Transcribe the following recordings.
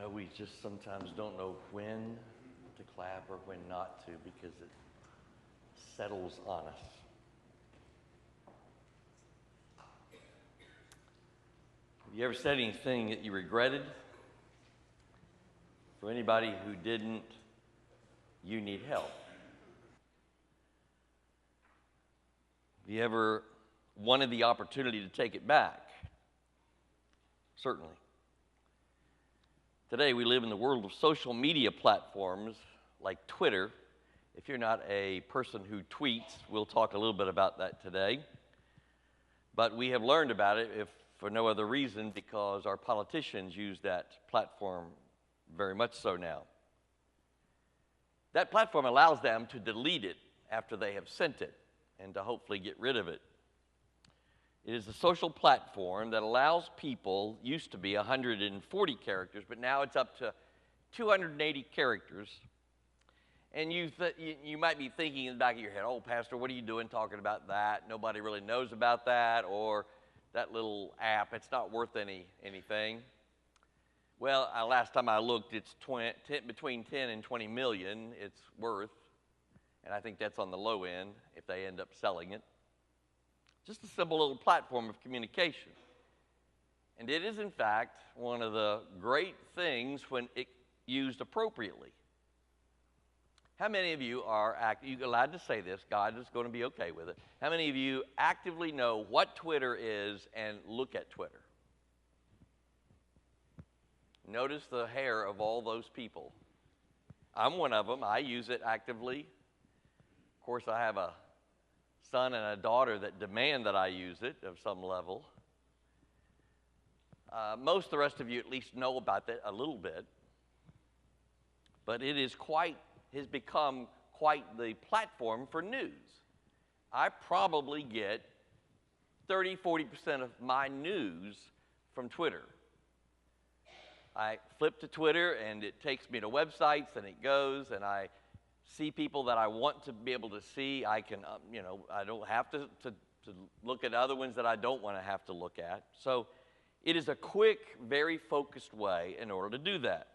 know we just sometimes don't know when to clap or when not to because it settles on us. Have you ever said anything that you regretted? For anybody who didn't, you need help. Have you ever wanted the opportunity to take it back? Certainly. Today we live in the world of social media platforms like Twitter. If you're not a person who tweets, we'll talk a little bit about that today. But we have learned about it, if for no other reason, because our politicians use that platform very much so now. That platform allows them to delete it after they have sent it and to hopefully get rid of it. It is a social platform that allows people, used to be 140 characters, but now it's up to 280 characters. And you might be thinking in the back of your head, oh, Pastor, what are you doing talking about that? Nobody really knows about that, or that little app, it's not worth anything. Well, last time I looked, it's between 10 and 20 million it's worth, and I think that's on the low end if they end up selling it. Just a simple little platform of communication. And it is, in fact, one of the great things when it used appropriately. How many of you are you're allowed to say this, God is going to be okay with it. How many of you actively know what Twitter is and look at Twitter? Notice the hair of all those people. I'm one of them. I use it actively. Of course, I have a son and a daughter that demand that I use it of some level. Most of the rest of you at least know about that a little bit. But it has become quite the platform for news. I probably get 30-40% of my news from Twitter. I flip to Twitter and it takes me to websites and it goes and I see people that I want to be able to see. I can, I don't have to look at other ones that I don't want to have to look at. So it is a quick, very focused way in order to do that.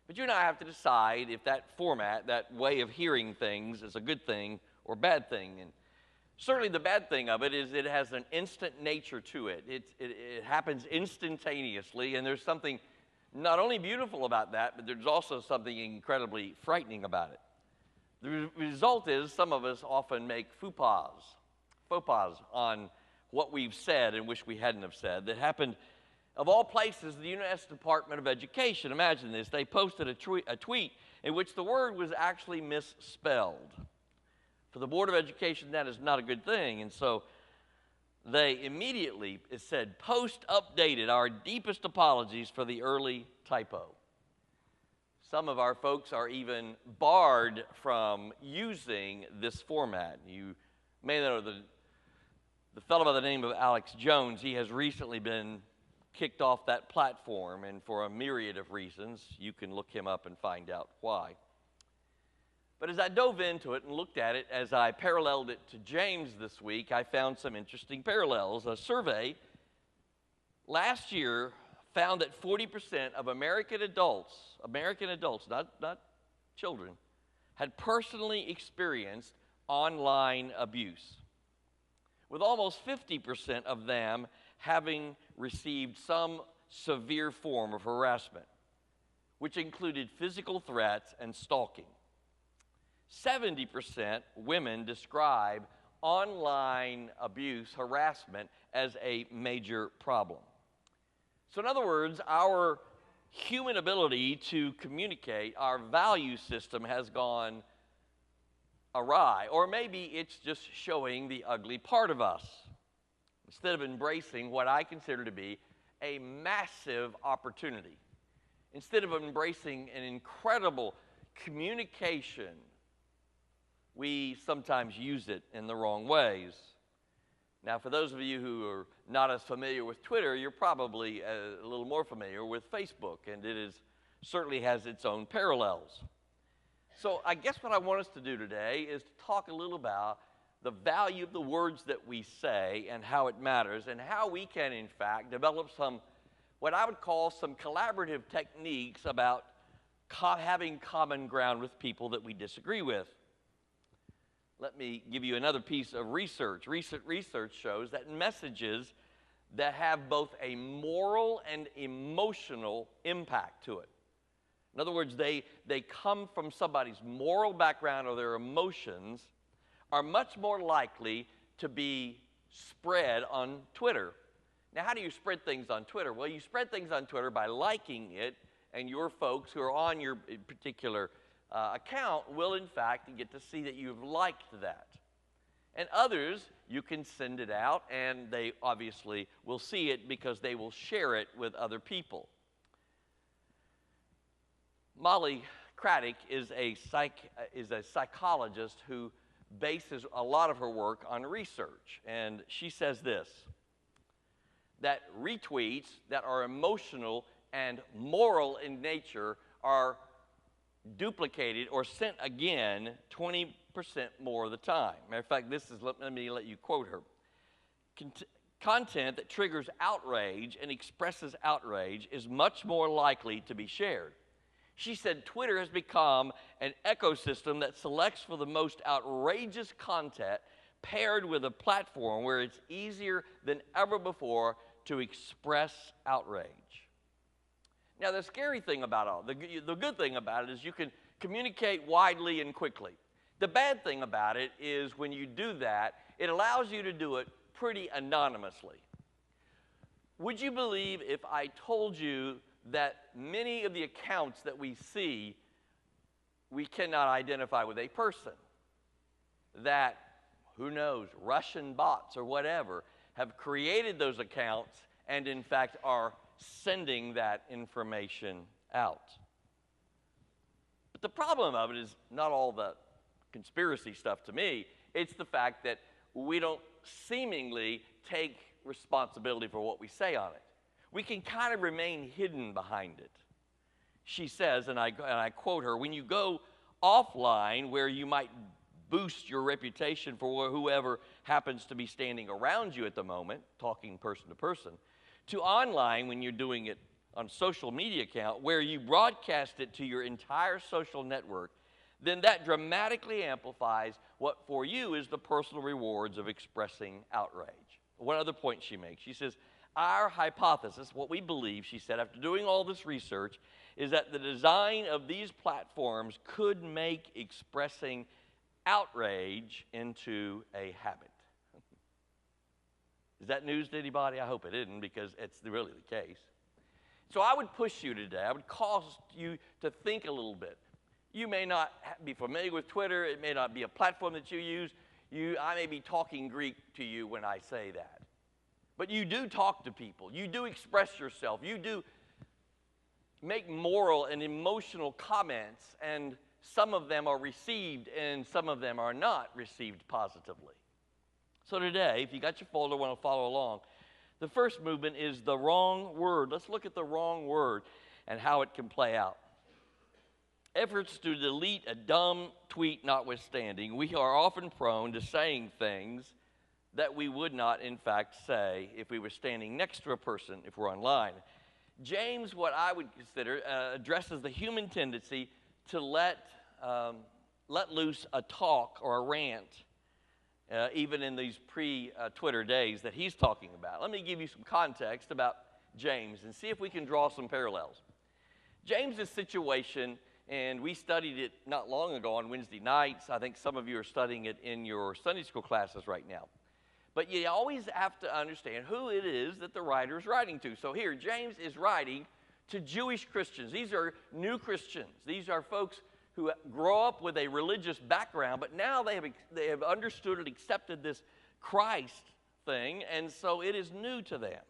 But you and I have to decide if that format, that way of hearing things is a good thing or bad thing. And certainly the bad thing of it is it has an instant nature to it. It happens instantaneously, and there's something not only beautiful about that, but there's also something incredibly frightening about it. The result is some of us often make faux pas on what we've said and wish we hadn't have said. That happened, of all places, the U.S. Department of Education. Imagine this. They posted a tweet in which the word was actually misspelled. For the Board of Education, that is not a good thing. And so they immediately, it said, post updated, our deepest apologies for the early typo. Some of our folks are even barred from using this format. You may know the fellow by the name of Alex Jones. He has recently been kicked off that platform, and for a myriad of reasons. You can look him up and find out why. But as I dove into it and looked at it, as I paralleled it to James this week, I found some interesting parallels. A survey last year found that 40% of American adults, not children, had personally experienced online abuse, with almost 50% of them having received some severe form of harassment, which included physical threats and stalking. 70% women describe online abuse, harassment, as a major problem. So in other words, our human ability to communicate, our value system has gone awry, or maybe it's just showing the ugly part of us, instead of embracing what I consider to be a massive opportunity. Instead of embracing an incredible communication, we sometimes use it in the wrong ways. Now, for those of you who are not as familiar with Twitter, you're probably a little more familiar with Facebook, and it certainly has its own parallels. So I guess what I want us to do today is to talk a little about the value of the words that we say and how it matters, and how we can, in fact, develop some what I would call some collaborative techniques about having common ground with people that we disagree with. Let me give you another piece of research. Recent research shows that messages that have both a moral and emotional impact to it. In other words, they come from somebody's moral background or their emotions are much more likely to be spread on Twitter. Now, how do you spread things on Twitter? Well, you spread things on Twitter by liking it, and your folks who are on your particular account will, in fact, get to see that you've liked that. And others, you can send it out, and they obviously will see it because they will share it with other people. Molly Craddock is a psychologist who bases a lot of her work on research, and she says this, that retweets that are emotional and moral in nature are duplicated or sent again 20% more of the time. Matter of fact, let me let you quote her. Content that triggers outrage and expresses outrage is much more likely to be shared. She said Twitter has become an ecosystem that selects for the most outrageous content paired with a platform where it's easier than ever before to express outrage. Now, the scary thing about the good thing about it is you can communicate widely and quickly. The bad thing about it is when you do that, it allows you to do it pretty anonymously. Would you believe if I told you that many of the accounts that we see, we cannot identify with a person? That, who knows, Russian bots or whatever have created those accounts and in fact are sending that information out. But the problem of it is not all the conspiracy stuff to me. It's the fact that we don't seemingly take responsibility for what we say on it. We can kind of remain hidden behind it. She says, and I quote her, when you go offline where you might boost your reputation for whoever happens to be standing around you at the moment, talking person to person, to online when you're doing it on a social media account where you broadcast it to your entire social network, then that dramatically amplifies what for you is the personal rewards of expressing outrage. One other point she makes, she says, our hypothesis, what we believe, she said, after doing all this research, is that the design of these platforms could make expressing outrage into a habit. Is that news to anybody? I hope it isn't, because it's really the case. So I would push you today. I would cause you to think a little bit. You may not be familiar with Twitter. It may not be a platform that you use. I may be talking Greek to you when I say that. But you do talk to people. You do express yourself. You do make moral and emotional comments, and some of them are received and some of them are not received positively. So today, if you got your folder, want to follow along, the first movement is the wrong word. Let's look at the wrong word and how it can play out. Efforts to delete a dumb tweet notwithstanding, we are often prone to saying things that we would not, in fact, say if we were standing next to a person if we're online. James, what I would consider, addresses the human tendency to let loose a talk or a rant, even in these pre-Twitter days that he's talking about. Let me give you some context about James and see if we can draw some parallels. James's situation, and we studied it not long ago on Wednesday nights. I think some of you are studying it in your Sunday school classes right now. But you always have to understand who it is that the writer is writing to. So here, James is writing to Jewish Christians. These are new Christians. These are folks who grow up with a religious background, but now they have understood and accepted this Christ thing, and so it is new to them.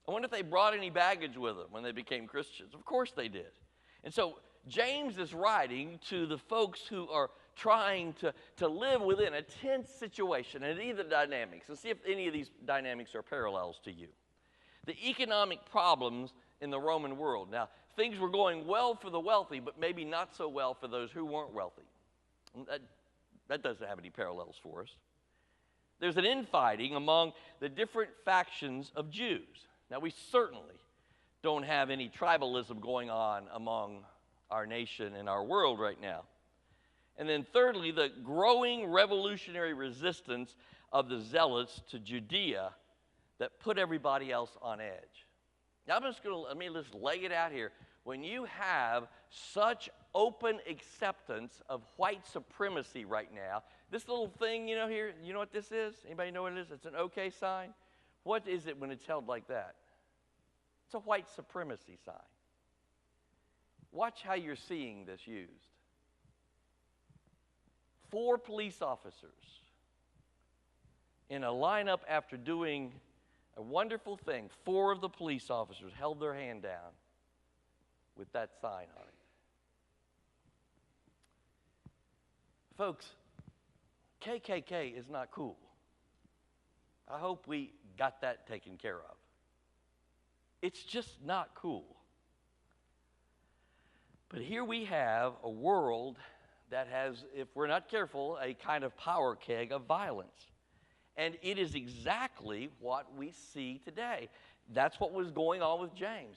I wonder if they brought any baggage with them when they became Christians. Of course they did. And so James is writing to the folks who are trying to live within a tense situation and either dynamics, and see if any of these dynamics are parallels to you. The economic problems in the Roman world. Now, things were going well for the wealthy, but maybe not so well for those who weren't wealthy. That doesn't have any parallels for us. There's an infighting among the different factions of Jews. Now, we certainly don't have any tribalism going on among our nation and our world right now. And then thirdly, the growing revolutionary resistance of the zealots to Judea that put everybody else on edge. Now, let me just lay it out here. When you have such open acceptance of white supremacy right now, this little thing, here, you know what this is? Anybody know what it is? It's an okay sign. What is it when it's held like that? It's a white supremacy sign. Watch how you're seeing this used. 4 police officers in a lineup after doing a wonderful thing. 4 of the police officers held their hand down with that sign on it. Folks, KKK is not cool. I hope we got that taken care of. It's just not cool. But here we have a world that has, if we're not careful, a kind of power keg of violence. And it is exactly what we see today. That's what was going on with James.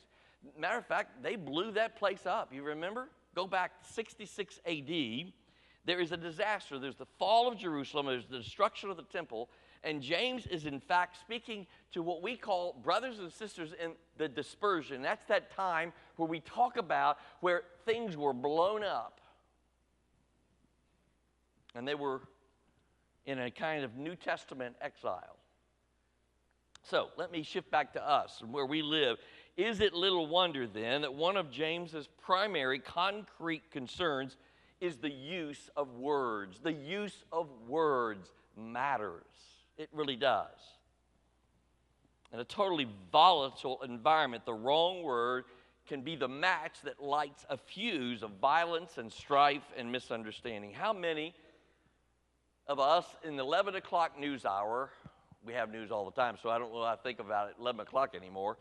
Matter of fact, they blew that place up. You remember? Go back 66 AD. There is a disaster. There's the fall of Jerusalem. There's the destruction of the temple. And James is, in fact, speaking to what we call brothers and sisters in the dispersion. That's that time where we talk about where things were blown up. And they were in a kind of New Testament exile. So let me shift back to us and where we live. Is it little wonder then that one of James's primary concrete concerns is the use of words? The use of words matters. It really does. In a totally volatile environment, the wrong word can be the match that lights a fuse of violence and strife and misunderstanding. How many of us in the 11 o'clock news hour, we have news all the time, so I don't know how to think about it at 11 o'clock anymore,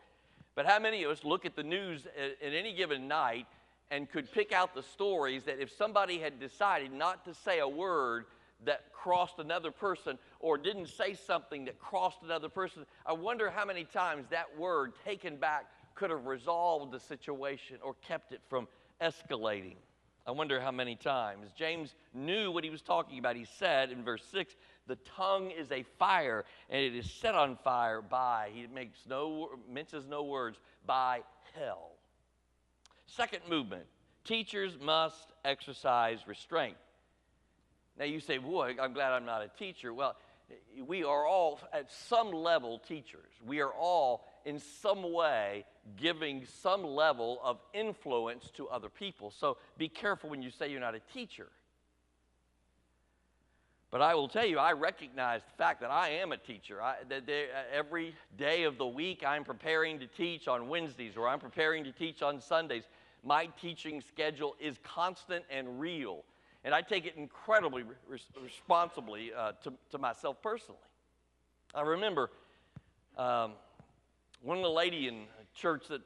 but how many of us look at the news at any given night and could pick out the stories that if somebody had decided not to say a word that crossed another person or didn't say something that crossed another person, I wonder how many times that word taken back could have resolved the situation or kept it from escalating. I wonder how many times. James knew what he was talking about. He said in verse 6, the tongue is a fire, and it is set on fire by, he mentions no words, by hell. Second movement, teachers must exercise restraint. Now you say, boy, I'm glad I'm not a teacher. Well, we are all at some level teachers. We are all in some way giving some level of influence to other people. So be careful when you say you're not a teacher. But I will tell you, I recognize the fact that I am a teacher. Every day of the week, I'm preparing to teach on Wednesdays, or I'm preparing to teach on Sundays. My teaching schedule is constant and real. And I take it incredibly responsibly to myself personally. I remember one lady in a church that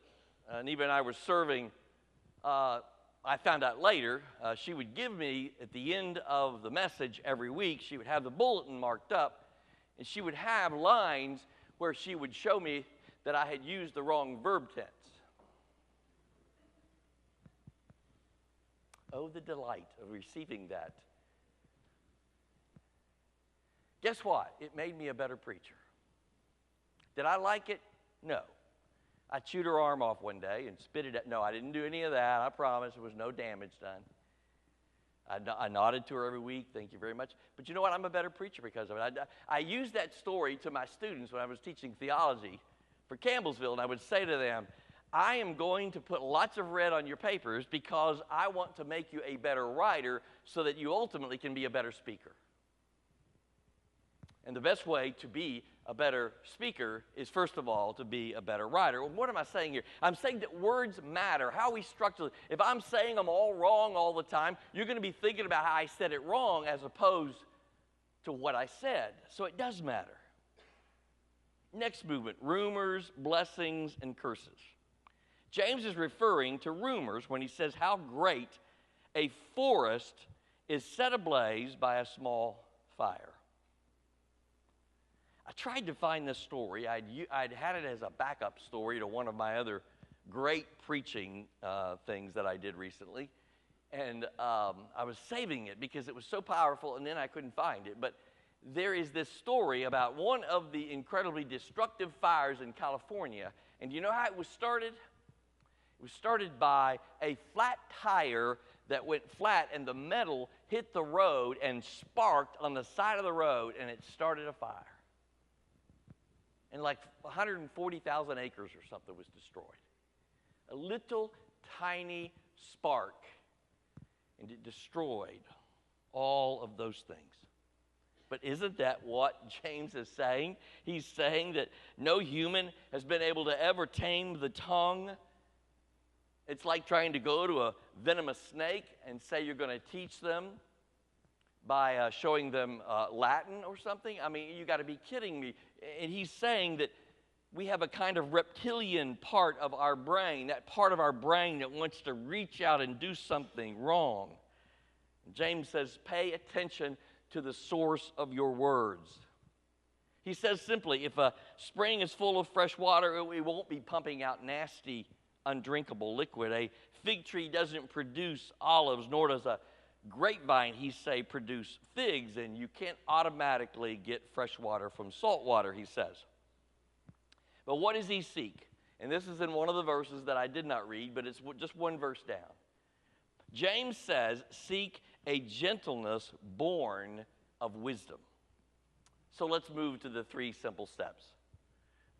Neva and I were serving, I found out later, she would give me, at the end of the message every week, she would have the bulletin marked up, and she would have lines where she would show me that I had used the wrong verb tense. Oh, the delight of receiving that. Guess what? It made me a better preacher. Did I like it? No. I chewed her arm off one day and spit it out. No, I didn't do any of that. I promise. There was no damage done. I nodded to her every week. Thank you very much. But you know what? I'm a better preacher because of it. I used that story to my students when I was teaching theology for Campbellsville, and I would say to them, I am going to put lots of red on your papers because I want to make you a better writer so that you ultimately can be a better speaker. And the best way to be a better speaker is, first of all, to be a better writer. Well, what am I saying here? I'm saying that words matter. How we structure them. If I'm saying them all wrong all the time, you're going to be thinking about how I said it wrong as opposed to what I said. So it does matter. Next movement, rumors, blessings, and curses. James is referring to rumors when he says how great a forest is set ablaze by a small fire. I tried to find this story. I'd had it as a backup story to one of my other great preaching things that I did recently. And I was saving it because it was so powerful, and then I couldn't find it. But there is this story about one of the incredibly destructive fires in California. And do you know how it was started? It was started by a flat tire that went flat, and the metal hit the road and sparked on the side of the road, and it started a fire. And like 140,000 acres or something was destroyed. A little tiny spark, and it destroyed all of those things. But isn't that what James is saying? He's saying that no human has been able to ever tame the tongue. It's like trying to go to a venomous snake and say you're going to teach them by showing them Latin or something. I mean, you got to be kidding me. And he's saying that we have a kind of reptilian part of our brain, that part of our brain that wants to reach out and do something wrong. James says, pay attention to the source of your words. He says simply, if a spring is full of fresh water, it won't be pumping out nasty, undrinkable liquid. A fig tree doesn't produce olives, nor does a grapevine, he say, produce figs, and you can't automatically get fresh water from salt water, he says. But what does he seek? And this is in one of the verses that I did not read, but it's just one verse down. James says, seek a gentleness born of wisdom. So let's move to the 3 simple steps.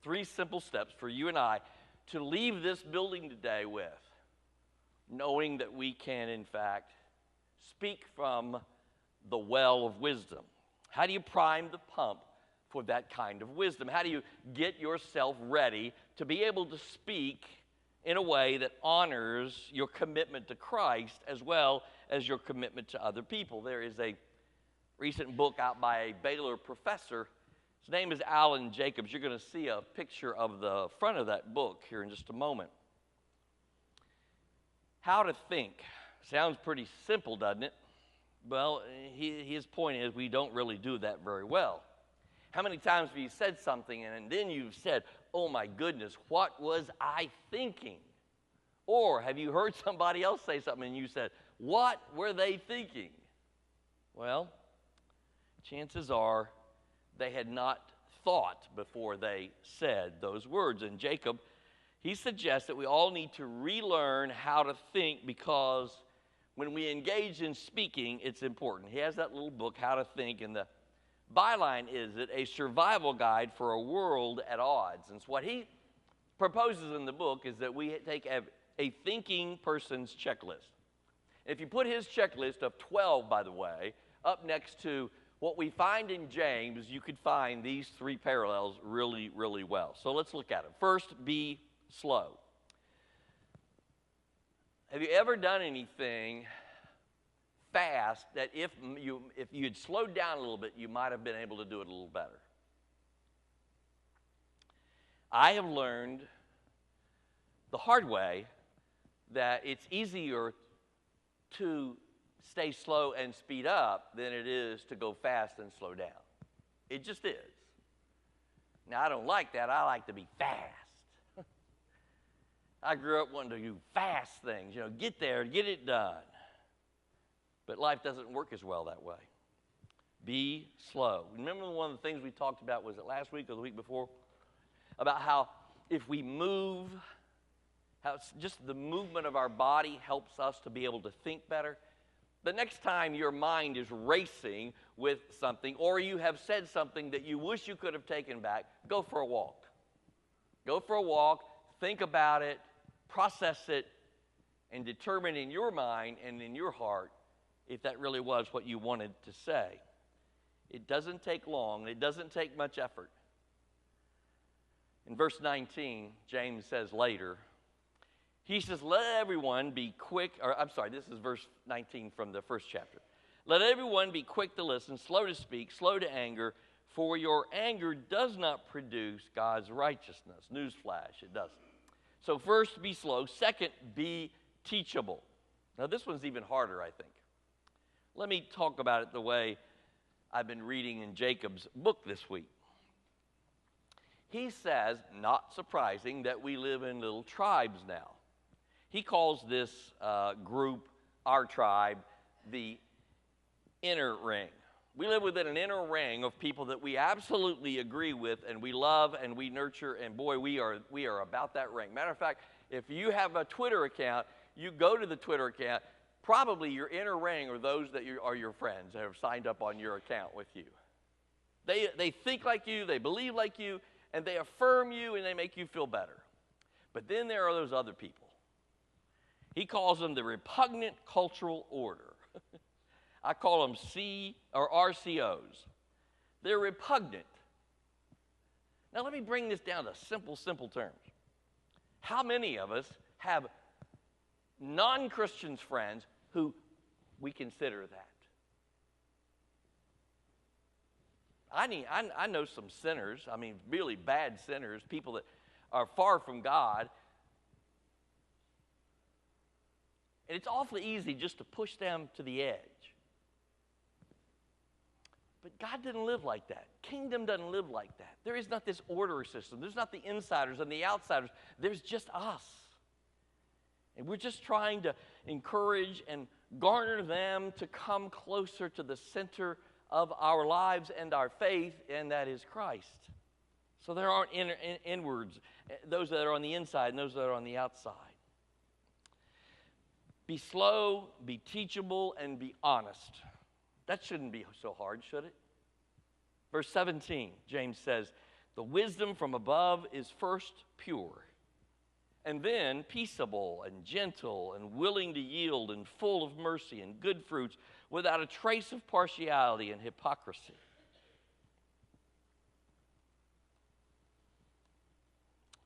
3 simple steps for you and I to leave this building today with, knowing that we can, in fact, speak from the well of wisdom. How do you prime the pump for that kind of wisdom? How do you get yourself ready to be able to speak in a way that honors your commitment to Christ as well as your commitment to other people? There is a recent book out by a Baylor professor. His name is Alan Jacobs. You're going to see a picture of the front of that book here in just a moment. How to think. Sounds pretty simple, doesn't it? Well, his point is we don't really do that very well. How many times have you said something and then you've said, oh my goodness, what was I thinking? Or have you heard somebody else say something and you said, what were they thinking? Well, chances are they had not thought before they said those words. And Jacob, he suggests that we all need to relearn how to think, because when we engage in speaking, it's important. He has that little book, How to Think, and the byline is it a survival guide for a world at odds. And so what he proposes in the book is that we take a thinking person's checklist. If you put his checklist of 12, by the way, up next to what we find in James, you could find these 3 parallels really, really well. So let's look at them. First, be slow. Have you ever done anything fast that if you had slowed down a little bit, you might have been able to do it a little better? I have learned the hard way that it's easier to stay slow and speed up than it is to go fast and slow down. It just is. Now, I don't like that. I like to be fast. I grew up wanting to do fast things, get there, get it done. But life doesn't work as well that way. Be slow. Remember one of the things we talked about, was it last week or the week before? About how if we move, how just the movement of our body helps us to be able to think better. The next time your mind is racing with something, or you have said something that you wish you could have taken back, go for a walk. Go for a walk, think about it, process it, and determine in your mind and in your heart if that really was what you wanted to say. It doesn't take long. It doesn't take much effort. In verse 19, James says later, he says, let everyone be quick, this is verse 19 from the first chapter. Let everyone be quick to listen, slow to speak, slow to anger, for your anger does not produce God's righteousness. Newsflash, it doesn't. So first, be slow. Second, be teachable. Now, this one's even harder, I think. Let me talk about it the way I've been reading in Jacob's book this week. he says, not surprising, that we live in little tribes now. He calls this group, our tribe, the inner ring. We live within an inner ring of people that we absolutely agree with and we love and we nurture, and boy, we are about that ring. Matter of fact, if you have a Twitter account, you go to the Twitter account, probably your inner ring are those that are your friends that have signed up on your account with you. They think like you, they believe like you, and they affirm you and they make you feel better. But then there are those other people. He calls them the repugnant cultural order. I call them RCOs. They're repugnant. Now let me bring this down to simple terms. How many of us have non-Christians friends who we consider that? I know some sinners, I mean really bad sinners, people that are far from God. And it's awfully easy just to push them to the edge. But God didn't live like that. Kingdom doesn't live like that. There is not this order system. There's not the insiders and the outsiders. There's just us. And we're just trying to encourage and garner them to come closer to the center of our lives and our faith, and that is Christ. So there aren't inwards, those that are on the inside and those that are on the outside. Be slow, be teachable, and be honest. That shouldn't be so hard, should it? Verse 17, James says, the wisdom from above is first pure, and then peaceable and gentle and willing to yield and full of mercy and good fruits, without a trace of partiality and hypocrisy.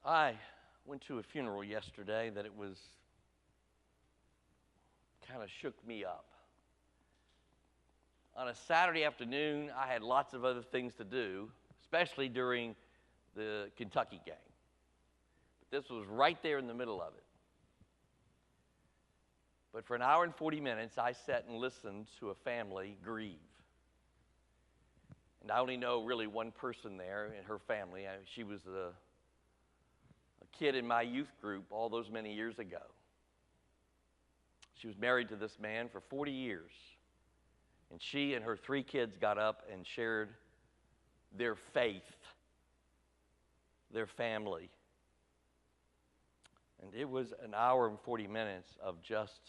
I went to a funeral yesterday that it was kind of shook me up. On a Saturday afternoon, I had lots of other things to do, especially during the Kentucky game. But this was right there in the middle of it. But for an hour and 40 minutes, I sat and listened to a family grieve. And I only know really one person there in her family. She was a kid in my youth group all those many years ago. She was married to this man for 40 years. And she and her 3 kids got up and shared their faith, their family. And it was an hour and 40 minutes of just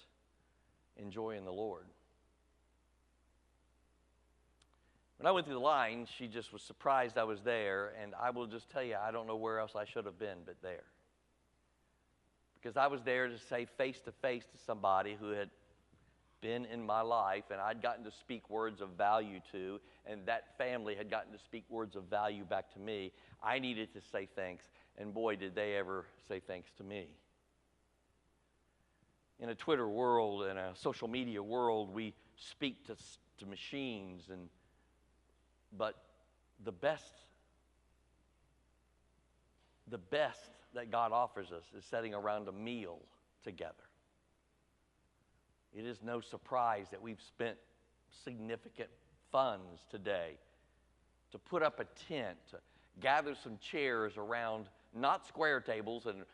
enjoying the Lord. When I went through the line, she just was surprised I was there, and I will just tell you, I don't know where else I should have been but there. Because I was there to say face to face to somebody who had been in my life, and I'd gotten to speak words of value to, and that family had gotten to speak words of value back to me. I needed to say thanks, and boy, did they ever say thanks to me. In a Twitter world, in a social media world, we speak to machines, but the best that God offers us is sitting around a meal together. It is no surprise that we've spent significant funds today to put up a tent, to gather some chairs around not square tables and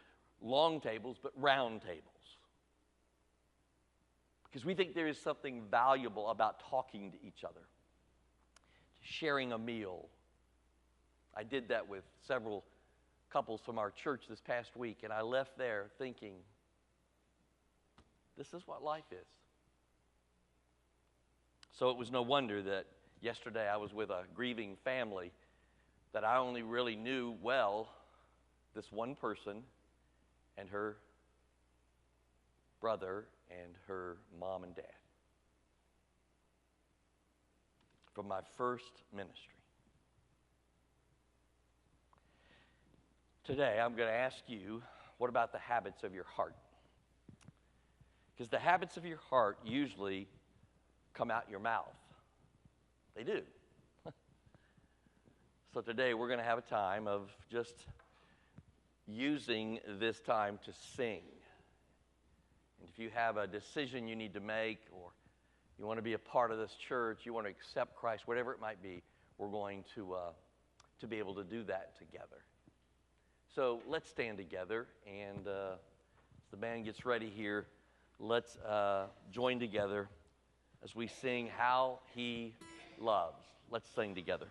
long tables, but round tables. Because we think there is something valuable about talking to each other, sharing a meal. I did that with several couples from our church this past week, and I left there thinking, this is what life is. So it was no wonder that yesterday I was with a grieving family that I only really knew well, this one person and her brother and her mom and dad, from my first ministry. Today I'm going to ask you, what about the habits of your heart? Because the habits of your heart usually come out your mouth. They do. So today we're going to have a time of just using this time to sing. And if you have a decision you need to make, or you want to be a part of this church, you want to accept Christ, whatever it might be, we're going to be able to do that together. So let's stand together, and as the band gets ready here, let's join together as we sing How He Loves. Let's sing together.